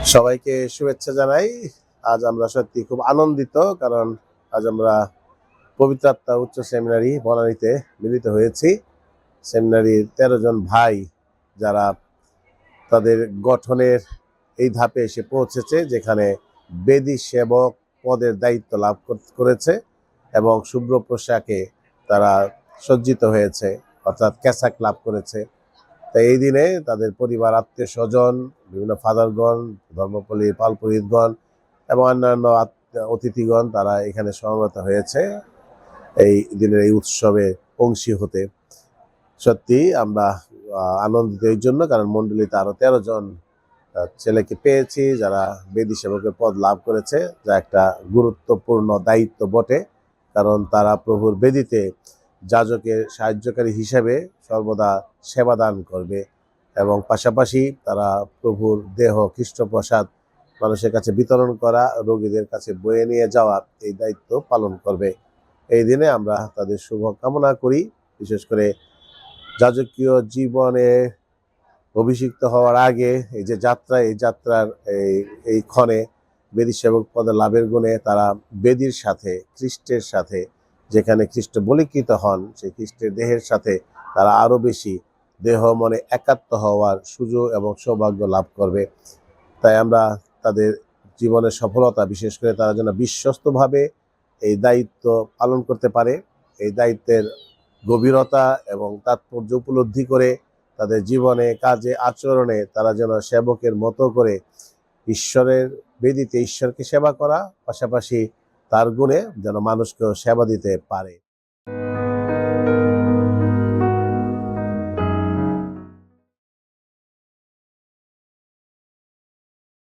সবাইকে শুভেচ্ছা জানাই। আজ আমরা সত্যি খুব আনন্দিত, কারণ আজ আমরা পবিত্র আত্মা উচ্চ সেমিনারি বনানীতে মিলিত হয়েছি। সেমিনারির ১৩ জন ভাই, যারা তাদের গঠনের এই ধাপে এসে পৌঁছেছে, যেখানে বেদি সেবক পদের দায়িত্ব লাভ করেছে এবং শুভ্র পোশাকে তারা সজ্জিত হয়েছে, অর্থাৎ ক্যাসাক লাভ করেছে। তাই এই দিনে তাদের পরিবার, আত্মীয় স্বজন, বিভিন্ন ফাদারগণ, ধর্মপল্লী পালপুরোহিতগণ এবং অন্যান্য অতিথিগণ তারা এখানে সমবেত হয়েছে এই দিনের এই উৎসবে অংশী হতে। সত্যি আমরা আনন্দিত এই জন্য, কারণ মণ্ডলীতে আরো ১৩ জন ছেলেকে পেয়েছি যারা বেদি সেবকের পদ লাভ করেছে, যা একটা গুরুত্বপূর্ণ দায়িত্ব বটে। কারণ তারা প্রভুর বেদিতে যাজকের সাহায্যকারী হিসেবে সর্বদা সেবাদান করবে এবং পাশাপাশি তারা প্রভুর দেহ খ্রিস্টপ্রসাদ মানুষের কাছে বিতরণ করা, রোগীদের কাছে বয়ে নিয়ে যাওয়া, এই দায়িত্ব পালন করবে। এই দিনে আমরা তাদের শুভ কামনা করি। বিশেষ করে যাজকীয় জীবনে অভিষিক্ত হওয়ার আগে এই যে যাত্রা, এই যাত্রার এই ক্ষণে বেদি সেবক পদে লাভের গুণে তারা বেদির সাথে, খ্রিস্টের সাথে, যেখানে খ্রিস্ট বলিকৃত হন, সেই খ্রিস্টের দেহের সাথে তারা আরো বেশি দেহ মনে একাত্ম হওয়ার সুযোগ এবং সৌভাগ্য লাভ করবে। তাই আমরা তাদের জীবনের সফলতা, বিশেষ করে তারা যেন বিশ্বস্তভাবে এই দায়িত্ব পালন করতে পারে, এই দায়িত্বের গভীরতা এবং তাৎপর্য উপলব্ধি করে তাদের জীবনে, কাজে, আচরণে তারা যেন সেবকের মতো করে ঈশ্বরের বেদিতে ঈশ্বরকে সেবা করা, পাশাপাশি তার গুণে যেন মানুষকেও সেবা দিতে পারে।